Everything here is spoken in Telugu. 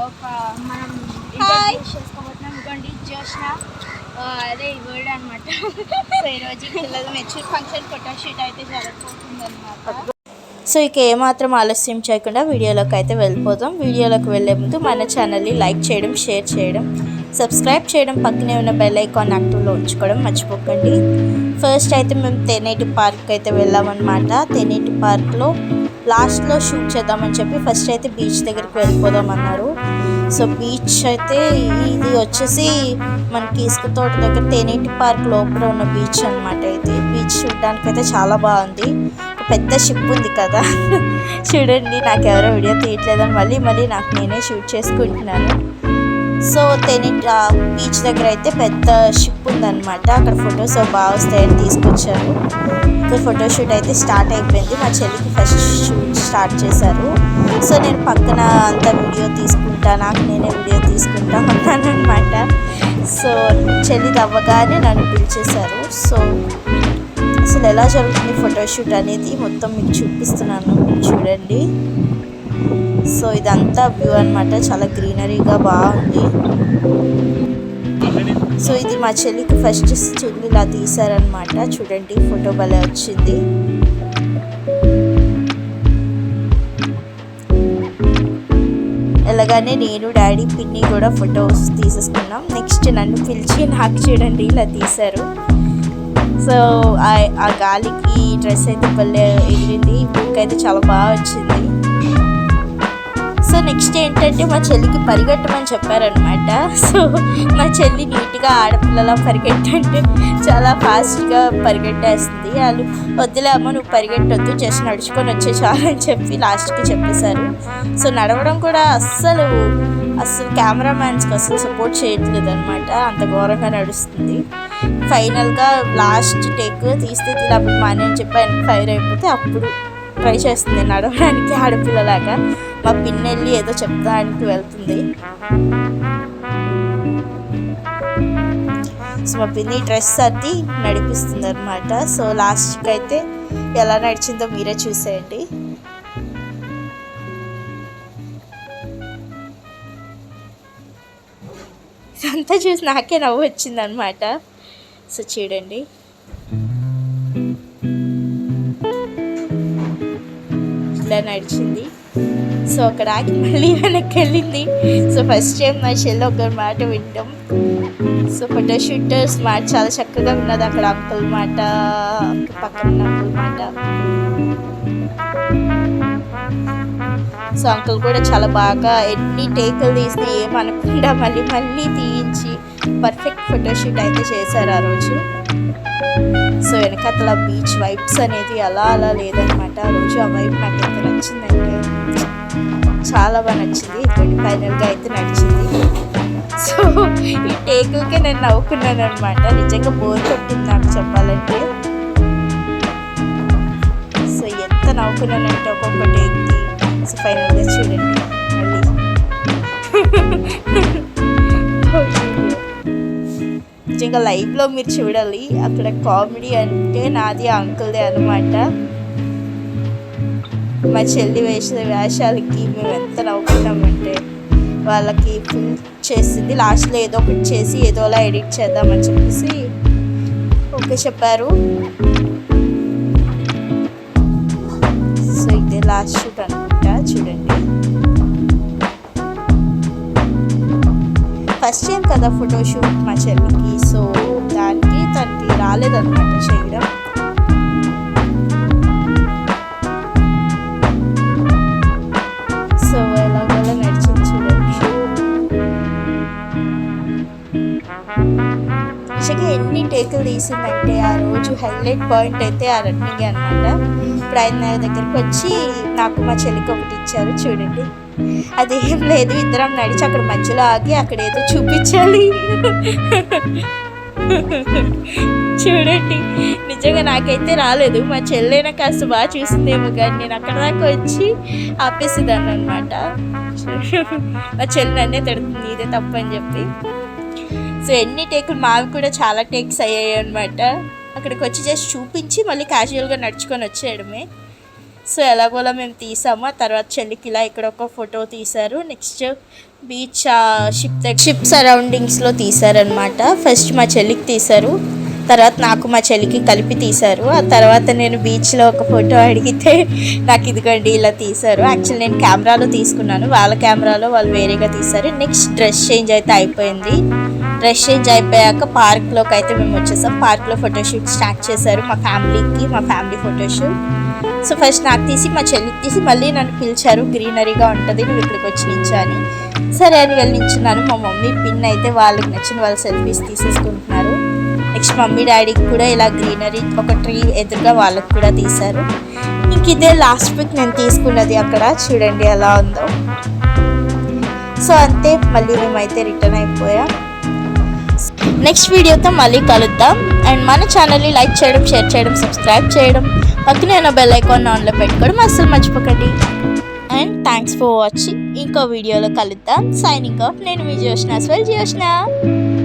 ఒక మనం ఇంట్రడ్యూస్ చేసుకోబోతున్నాం. ఇదిగోండి జోష్న, అదే ఈ వర్డ్ అనమాట. సో ఈరోజు పిల్లల మెచ్యూర్ ఫంక్షన్ ఫోటోషూట్ అయితే జరగబోతుంది అనమాట. సో ఇక ఏమాత్రం ఆలస్యం చేయకుండా వీడియోలోకి అయితే వెళ్ళిపోతాం. వీడియోలోకి వెళ్ళే ముందు మన ఛానల్ని లైక్ చేయడం, షేర్ చేయడం, సబ్స్క్రైబ్ చేయడం, పక్కనే ఉన్న బెల్ ఐకాన్ యాక్టివ్లో ఉంచుకోవడం మర్చిపోకండి. ఫస్ట్ అయితే మేము తెనేటి పార్క్ అయితే వెళ్ళామన్నమాట. తెనేటి పార్క్లో లాస్ట్లో షూట్ చేద్దామని చెప్పి ఫస్ట్ అయితే బీచ్ దగ్గరికి వెళ్ళిపోదామన్నారు. సో బీచ్ అయితే ఇది వచ్చేసి మనకి ఇసుక తోట దగ్గర తెనేటి పార్క్ లోపల ఉన్న బీచ్ అనమాట. ఇది బీచ్ చూడడానికి అయితే చాలా బాగుంది. పెద్ద షిప్ ఉంది కదా చూడండి. నాకు ఎవరో వీడియో తీయట్లేదని మళ్ళీ నాకు నేనే షూట్ చేసుకుంటున్నాను. సో తెనేటి బీచ్ దగ్గర అయితే పెద్ద షిప్ ఉందన్నమాట. అక్కడ ఫొటోస్ బాగా వస్తాయని తీసుకొచ్చారు. ఇక్కడ ఫోటోషూట్ అయితే స్టార్ట్ అయిపోయింది. మా చెల్లికి ఫస్ట్ షూట్ స్టార్ట్ చేశారు. సో నేను పక్కన అంతా వీడియో తీసుకుంటా, నాకు నేనే వీడియో తీసుకుంటా ఉన్నాను అనమాట. సో చెల్లి అవ్వగానే నన్ను పిలిచేశారు. సో అసలు ఎలా జరుగుతుంది ఫోటోషూట్ అనేది మొత్తం మీకు చూపిస్తున్నాను, చూడండి. సో ఇదంతా వ్యూ అనమాట, చాలా గ్రీనరీగా బాగుంది. సో ఇది మా చెల్లికి ఫస్ట్ చెల్లి ఇలా తీశారనమాట. చూడండి ఫోటో భలే వచ్చింది. అలాగానే నేను, డాడీ, పిన్ని కూడా ఫొటోస్ తీసేసుకున్నాం. నెక్స్ట్ నన్ను పిలిచి నాకు చూడండి ఇలా తీశారు. సో ఆ గాలికి డ్రెస్ అయితే భలే ఎగిరింది. బుక్ అయితే చాలా బాగా వచ్చింది. సో నెక్స్ట్ ఏంటంటే మా చెల్లికి పరిగెట్టమని చెప్పారనమాట. సో మా చెల్లి నీట్గా ఆడపిల్లలా పరిగెట్టంటే చాలా ఫాస్ట్గా పరిగెట్టేస్తుంది. వాళ్ళు వద్దులే అమ్మ నువ్వు పరిగెట్టొద్దు, జస్ట్ నడుచుకొని వచ్చే చాలు అని చెప్పి లాస్ట్కి చెప్పేశారు. సో నడవడం కూడా అస్సలు కెమెరామ్యాన్స్కి అసలు సపోర్ట్ చేయట్లేదు అనమాట, అంత ఘోరంగా నడుస్తుంది. ఫైనల్గా లాస్ట్ టేక్ తీస్తే అప్పుడు మానే అని చెప్పి ఆయనకి ఫైర్ అయిపోతే అప్పుడు ట్రై చేస్తుంది నడవడానికి ఆడపిల్లలాగా. మా పిన్నెళ్ళి ఏదో చెప్తానికి వెళ్తుంది. సో మా పిన్ని డ్రెస్ అది నడిపిస్తుంది అనమాట. సో లాస్ట్కి అయితే ఎలా నడిచిందో మీరే చూసేయండి. ఇదంతా చూసి నాకే నవ్వు వచ్చింది అనమాట. సో చూడండి ఇలా నడిచింది. సో అక్కడ ఆగి మళ్ళీ వెనక్కి వెళ్ళింది. సో ఫస్ట్ టైం మా చెల్లి ఒకరి మాట వింటాం. సో ఫోటోషూట్ స్మార్ట్ చాలా చక్కగా ఉన్నది. అక్కడ అంకుల్ మాట, పక్కన అంకుల్ మాట. సో అంకుల్ కూడా చాలా బాగా ఎన్ని టేకులు తీసినా ఏమనకుండా మళ్ళీ తీయించి పర్ఫెక్ట్ ఫోటోషూట్ అయితే చేశారు ఆ రోజు. సో వెనకతల బీచ్ వైబ్స్ అనేది అలా లేదనమాట. ఆ రోజు ఆ వైబ్ నాకు ఎంత నచ్చిందంటే చాలా బాగా నచ్చింది. ఇటువంటి ఫైనల్గా అయితే నడిచింది. సో ఈ టేకులకే నేను నవ్వుకున్నాను అనమాట. నిజంగా బోర్ కొట్టింది నాకు చెప్పాలంటే. సో ఎంత నవ్వుకున్నానంటే ఒక్కొక్క టేక్కి. సో ఫైనల్గా చూడండి మళ్ళీ నిజంగా లైవ్లో మీరు చూడాలి. అక్కడ కామెడీ అంటే నాది అంకుల్దే అనమాట. మా చెల్లి వేషాలకి మేము ఎంత నవ్వుకున్నామంటే వాళ్ళకి ఫుల్ చేసింది. లాస్ట్లో ఏదో ఒకటి చేసి ఏదోలా ఎడిట్ చేద్దామని చెప్పేసి ఓకే చెప్పారు. సో ఇదే లాస్ట్ షూట్ అనుకుంటా, చూడండి. ఫస్ట్ టైం కదా ఫోటోషూట్ మా చెల్లికి. సో తనకి రాలేదన్నమాట చేయడం. సో ఎలాగోలా నడిచింది చూడండి. నిజంగా ఎన్ని టేకులు తీసిందంటే ఆ రోజు హైలైట్ పాయింట్ అయితే ఆ రన్నింగ్ అనమాట. ఇప్పుడు ఆయన దగ్గరికి వచ్చి నాకు మా చెల్లికి ఒకటి ఇచ్చారు చూడండి. అదేం లేదు, ఇద్దరం నడిచి అక్కడ మధ్యలో ఆగి అక్కడ ఏదో చూపించాలి. చూడండి నిజంగా నాకైతే రాలేదు. మా చెల్లెనా కాస్త బాగా చూసిందేమో కానీ నేను అక్కడ దాకా వచ్చి ఆపేసేదాన్ని అనమాట. మా చెల్లి నన్నే తిడుతుంది ఇదే తప్పు అని చెప్పి. సో ఎన్ని టేకులు మావి కూడా చాలా టేక్స్ అయ్యాయి అనమాట. అక్కడికి వచ్చి జస్ట్ చూపించి మళ్ళీ క్యాజువల్గా నడుచుకొని వచ్చేయడమే. సో ఎలాగోలా మేము తీసాము. ఆ తర్వాత చెల్లికి ఇలా ఇక్కడ ఒక ఫోటో తీశారు. నెక్స్ట్ బీచ్ షిప్ సరౌండింగ్స్లో తీశారనమాట. ఫస్ట్ మా చెల్లికి తీశారు, తర్వాత నాకు మా చెల్లికి కలిపి తీశారు. ఆ తర్వాత నేను బీచ్లో ఒక ఫోటో అడిగితే నాకు ఇదిగోండి ఇలా తీశారు. యాక్చువల్లీ నేను కెమెరాలో తీసుకున్నాను, వాళ్ళ కెమెరాలో వాళ్ళు వేరేగా తీశారు. నెక్స్ట్ డ్రెస్ చేంజ్ అయితే అయిపోయింది. డ్రెస్ చేంజ్ అయిపోయాక పార్క్లోకి అయితే మేము వచ్చేసాం. పార్క్లో ఫోటోషూట్ స్టార్ట్ చేశారు మా ఫ్యామిలీ ఫోటోషూట్. సో ఫస్ట్ నాకు తీసి మా చెల్లికి తీసి మళ్ళీ నన్ను పిలిచారు. గ్రీనరీగా ఉంటుంది, నువ్వు ఇక్కడికి వచ్చి నించు అని. సరే అని వెళ్ళి నించున్నాను. మా మమ్మీ పిన్ అయితే వాళ్ళకి నచ్చిన వాళ్ళ సెల్ఫీస్ తీసేసుకుంటున్నారు. నెక్స్ట్ మమ్మీ డాడీకి కూడా ఇలా గ్రీనరీ ఒక ట్రీ ఎదురుగా వాళ్ళకి కూడా తీశారు. ఇంక ఇదే లాస్ట్ పిక్ నేను తీసుకున్నది. అక్కడ చూడండి ఎలా ఉందో. సో అంతే, మళ్ళీ మేమైతే రిటర్న్ అయిపోయాం. నెక్స్ట్ వీడియోతో మళ్ళీ కలుద్దాం. అండ్ మన ఛానల్ని లైక్ చేయడం, షేర్ చేయడం, సబ్స్క్రైబ్ చేయడం, పక్కనే ఉన్న బెల్ ఐకాన్ ఆన్లో పెట్టుకోవడం అస్సలు మర్చిపోకండి. And thanks for watching. ఇంకో వీడియోలో కలుద్దాం. Signing off. నేను మీ జ్యోష్న.